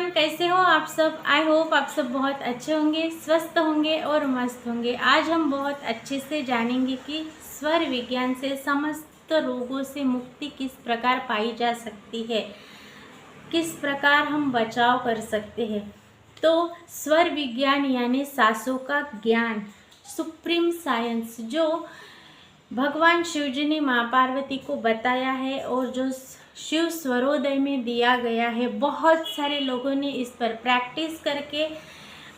Everyone, कैसे हो आप सब। आई होप आप सब बहुत अच्छे होंगे, स्वस्थ होंगे और मस्त होंगे। आज हम बहुत अच्छे से जानेंगे कि स्वर विज्ञान से समस्त रोगों से मुक्ति किस प्रकार पाई जा सकती है, किस प्रकार हम बचाव कर सकते हैं। तो स्वर विज्ञान यानी सांसों का ज्ञान, सुप्रीम साइंस, जो भगवान शिव जी ने माँ पार्वती को बताया है और जो शिव स्वरोदय में दिया गया है। बहुत सारे लोगों ने इस पर प्रैक्टिस करके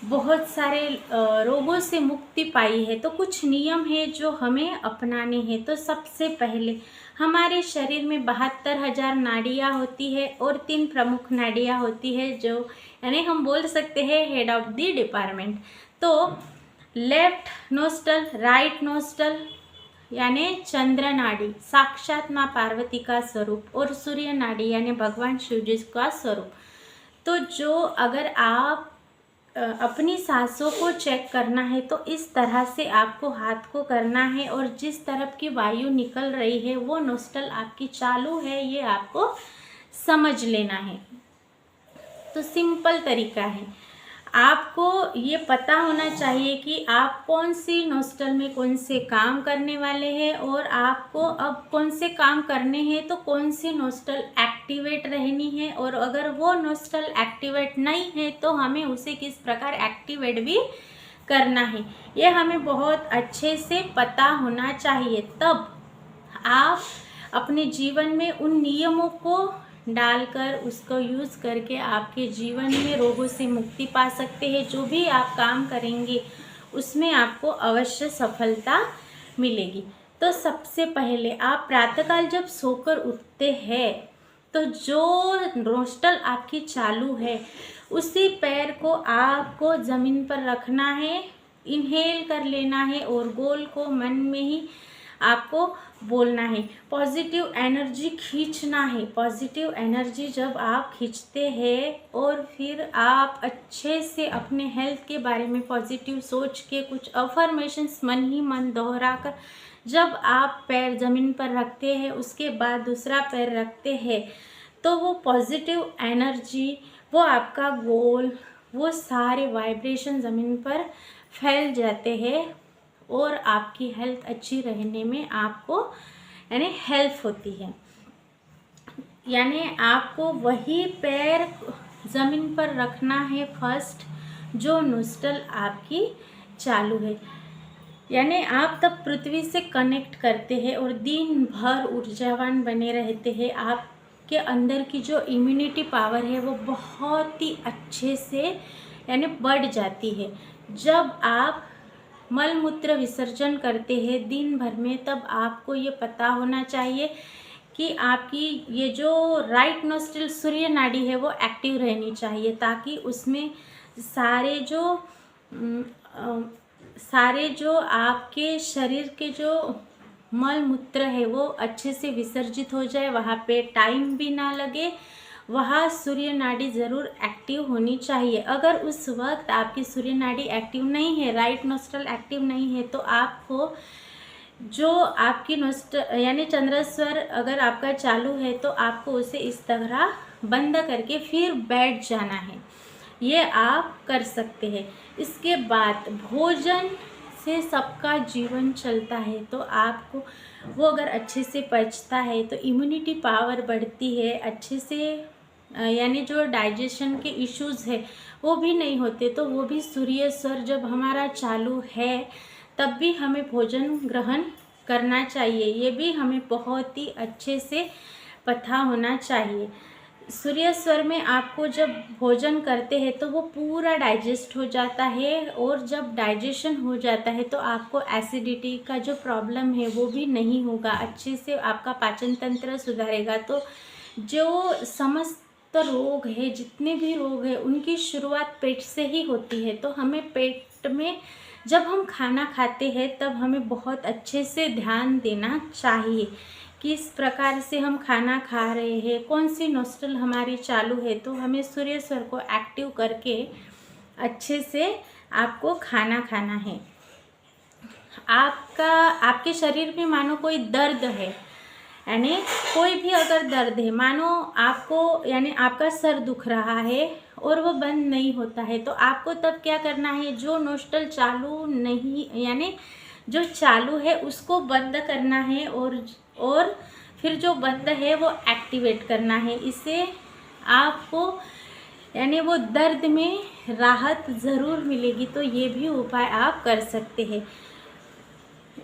बहुत सारे रोगों से मुक्ति पाई है। तो कुछ नियम है जो हमें अपनाने हैं। तो सबसे पहले हमारे शरीर में 72,000 नाड़ियाँ होती है और 3 प्रमुख नाड़ियाँ होती है, जो यानी हम बोल सकते हैं हेड ऑफ द डिपार्टमेंट। तो लेफ्ट नोस्टल, राइट नोस्टल यानी चंद्र नाड़ी, साक्षात माँ पार्वती का स्वरूप, और सूर्य नाड़ी यानी भगवान शिव जी का स्वरूप। तो जो अगर आप अपनी सांसों को चेक करना है तो इस तरह से आपको हाथ को करना है, और जिस तरफ की वायु निकल रही है वो नोस्टल आपकी चालू है, ये आपको समझ लेना है। तो सिंपल तरीका है, आपको ये पता होना चाहिए कि आप कौन सी नोस्टल में कौन से काम करने वाले हैं, और आपको अब कौन से काम करने हैं तो कौन सी नोस्टल एक्टिवेट रहनी है, और अगर वो नोस्टल एक्टिवेट नहीं है तो हमें उसे किस प्रकार एक्टिवेट भी करना है, ये हमें बहुत अच्छे से पता होना चाहिए। तब आप अपने जीवन में उन नियमों को डालकर उसको यूज़ करके आपके जीवन में रोगों से मुक्ति पा सकते हैं। जो भी आप काम करेंगे उसमें आपको अवश्य सफलता मिलेगी। तो सबसे पहले आप प्रातःकाल जब सोकर उठते हैं तो जो नोस्टल आपकी चालू है उसी पैर को आपको ज़मीन पर रखना है, इनहेल कर लेना है और गोल को मन में ही आपको बोलना है। पॉजिटिव एनर्जी खींचना है। पॉजिटिव एनर्जी जब आप खींचते हैं और फिर आप अच्छे से अपने हेल्थ के बारे में पॉजिटिव सोच के कुछ अफर्मेशंस मन ही मन दोहराकर जब आप पैर ज़मीन पर रखते हैं, उसके बाद दूसरा पैर रखते हैं, तो वो पॉजिटिव एनर्जी, वो आपका गोल, वो सारे वाइब्रेशन ज़मीन पर फैल जाते हैं और आपकी हेल्थ अच्छी रहने में आपको यानी हेल्प होती है। यानी आपको वही पैर ज़मीन पर रखना है फर्स्ट जो नोस्टल आपकी चालू है। यानी आप तब पृथ्वी से कनेक्ट करते हैं और दिन भर ऊर्जावान बने रहते हैं। आपके अंदर की जो इम्यूनिटी पावर है वो बहुत ही अच्छे से यानी बढ़ जाती है। जब आप मल मूत्र विसर्जन करते हैं दिन भर में, तब आपको ये पता होना चाहिए कि आपकी ये जो राइट नोस्ट्रिल सूर्य नाड़ी है वो एक्टिव रहनी चाहिए, ताकि उसमें सारे जो आपके शरीर के जो मल मूत्र है वो अच्छे से विसर्जित हो जाए, वहाँ पे टाइम भी ना लगे। वहाँ सूर्य नाड़ी ज़रूर एक्टिव होनी चाहिए। अगर उस वक्त आपकी सूर्य नाड़ी एक्टिव नहीं है, राइट नोस्ट्रल एक्टिव नहीं है, तो आपको जो आपकी नोस्ट्रल यानी चंद्रस्वर अगर आपका चालू है तो आपको उसे इस तरह बंद करके फिर बैठ जाना है। ये आप कर सकते हैं। इसके बाद भोजन से सबका जीवन चलता है, तो आपको वो अगर अच्छे से पचता है तो इम्यूनिटी पावर बढ़ती है अच्छे से, यानी जो डाइजेशन के इश्यूज़ है वो भी नहीं होते। तो वो भी सूर्य स्वर जब हमारा चालू है तब भी हमें भोजन ग्रहण करना चाहिए। ये भी हमें बहुत ही अच्छे से पता होना चाहिए। सूर्य स्वर में आपको जब भोजन करते हैं तो वो पूरा डाइजेस्ट हो जाता है, और जब डाइजेशन हो जाता है तो आपको एसिडिटी का जो प्रॉब्लम है वो भी नहीं होगा, अच्छे से आपका पाचन तंत्र सुधारेगा। तो जो समस्त रोग है, जितने भी रोग है, उनकी शुरुआत पेट से ही होती है। तो हमें पेट में जब हम खाना खाते हैं तब हमें बहुत अच्छे से ध्यान देना चाहिए किस प्रकार से हम खाना खा रहे हैं, कौन सी नोस्ट्रल हमारी चालू है। तो हमें सूर्य स्वर को एक्टिव करके अच्छे से आपको खाना खाना है। आपके शरीर में मानो कोई दर्द है, यानी कोई भी अगर दर्द है, मानो आपको यानी आपका सर दुख रहा है और वो बंद नहीं होता है, तो आपको तब क्या करना है, जो नोस्टल चालू नहीं यानी जो चालू है उसको बंद करना है और फिर जो बंद है वो एक्टिवेट करना है। इससे आपको यानी वो दर्द में राहत ज़रूर मिलेगी। तो ये भी उपाय आप कर सकते हैं।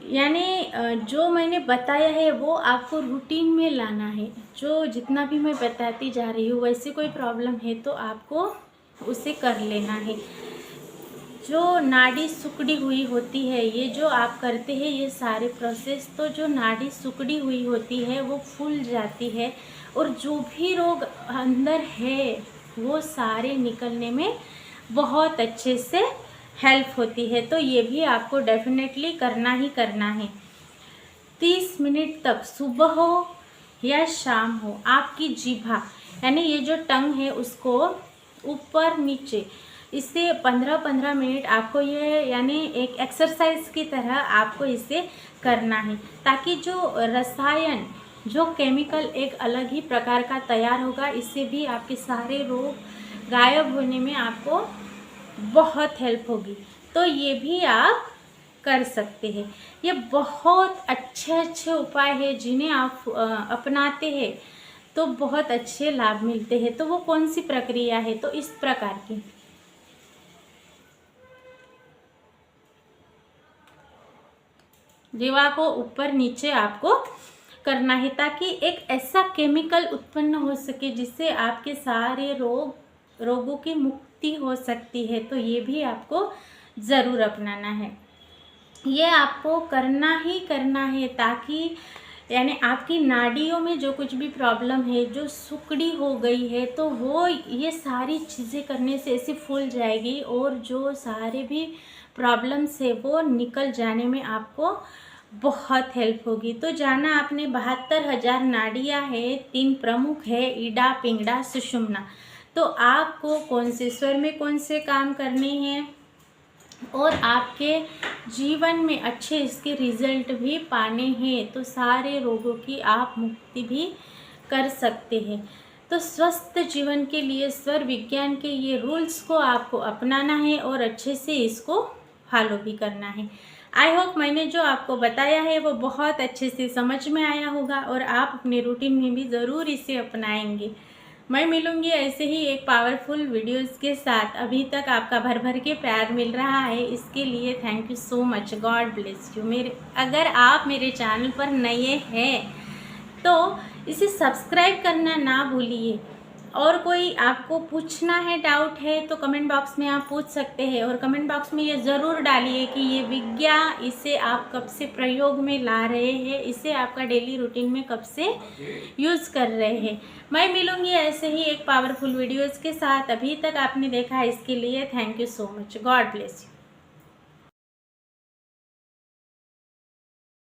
यानी जो मैंने बताया है वो आपको रूटीन में लाना है। जो जितना भी मैं बताती जा रही हूँ, वैसे कोई प्रॉब्लम है तो आपको उसे कर लेना है। जो नाड़ी सिकुड़ी हुई होती है, ये जो आप करते हैं ये सारे प्रोसेस, तो जो नाड़ी सिकुड़ी हुई होती है वो फूल जाती है और जो भी रोग अंदर है वो सारे निकलने में बहुत अच्छे से हेल्प होती है। तो ये भी आपको डेफिनेटली करना ही करना है। 30 मिनट तक, सुबह हो या शाम हो, आपकी जीभा यानी ये जो टंग है उसको ऊपर नीचे, इससे 15-15 मिनट आपको ये यानी एक एक्सरसाइज की तरह आपको इसे करना है, ताकि जो रसायन जो केमिकल एक अलग ही प्रकार का तैयार होगा, इससे भी आपके सारे रोग गायब होने में आपको बहुत हेल्प होगी। तो ये भी आप कर सकते हैं। ये बहुत अच्छे उपाय हैं जिन्हें आप अपनाते हैं तो बहुत अच्छे लाभ मिलते हैं। तो वो कौन सी प्रक्रिया है, तो इस प्रकार की जीवा को ऊपर नीचे आपको करना है, ताकि एक ऐसा केमिकल उत्पन्न हो सके जिससे आपके सारे रोगों की मुक्ति हो सकती है। तो ये भी आपको ज़रूर अपनाना है। ये आपको करना ही करना है, ताकि यानी आपकी नाड़ियों में जो कुछ भी प्रॉब्लम है, जो सिकुड़ी हो गई है, तो वो ये सारी चीज़ें करने से ऐसे फूल जाएगी और जो सारे भी प्रॉब्लम्स है वो निकल जाने में आपको बहुत हेल्प होगी। तो जाना आपने 72,000 नाड़ियाँ है, 3 प्रमुख है, ईडा, पिंगला, सुषुम्ना। तो आपको कौन से स्वर में कौन से काम करने हैं और आपके जीवन में अच्छे इसके रिजल्ट भी पाने हैं, तो सारे रोगों की आप मुक्ति भी कर सकते हैं। तो स्वस्थ जीवन के लिए स्वर विज्ञान के ये रूल्स को आपको अपनाना है और अच्छे से इसको फॉलो भी करना है। आई होप मैंने जो आपको बताया है वो बहुत अच्छे से समझ में आया होगा और आप अपने रूटीन में भी ज़रूर इसे अपनाएंगे। मैं मिलूंगी ऐसे ही एक पावरफुल वीडियोस के साथ। अभी तक आपका भर भर के प्यार मिल रहा है, इसके लिए thank you so much. God bless you. अगर आप मेरे चैनल पर नए हैं तो इसे सब्सक्राइब करना ना भूलिए। और कोई आपको पूछना है, डाउट है, तो कमेंट बॉक्स में आप पूछ सकते हैं। और कमेंट बॉक्स में ये ज़रूर डालिए कि ये विज्ञा इसे आप कब से प्रयोग में ला रहे हैं, इसे आपका डेली रूटीन में कब से यूज़ कर रहे हैं। मैं मिलूँगी ऐसे ही एक पावरफुल वीडियोज़ के साथ। अभी तक आपने देखा, इसके लिए thank you so much. God bless you.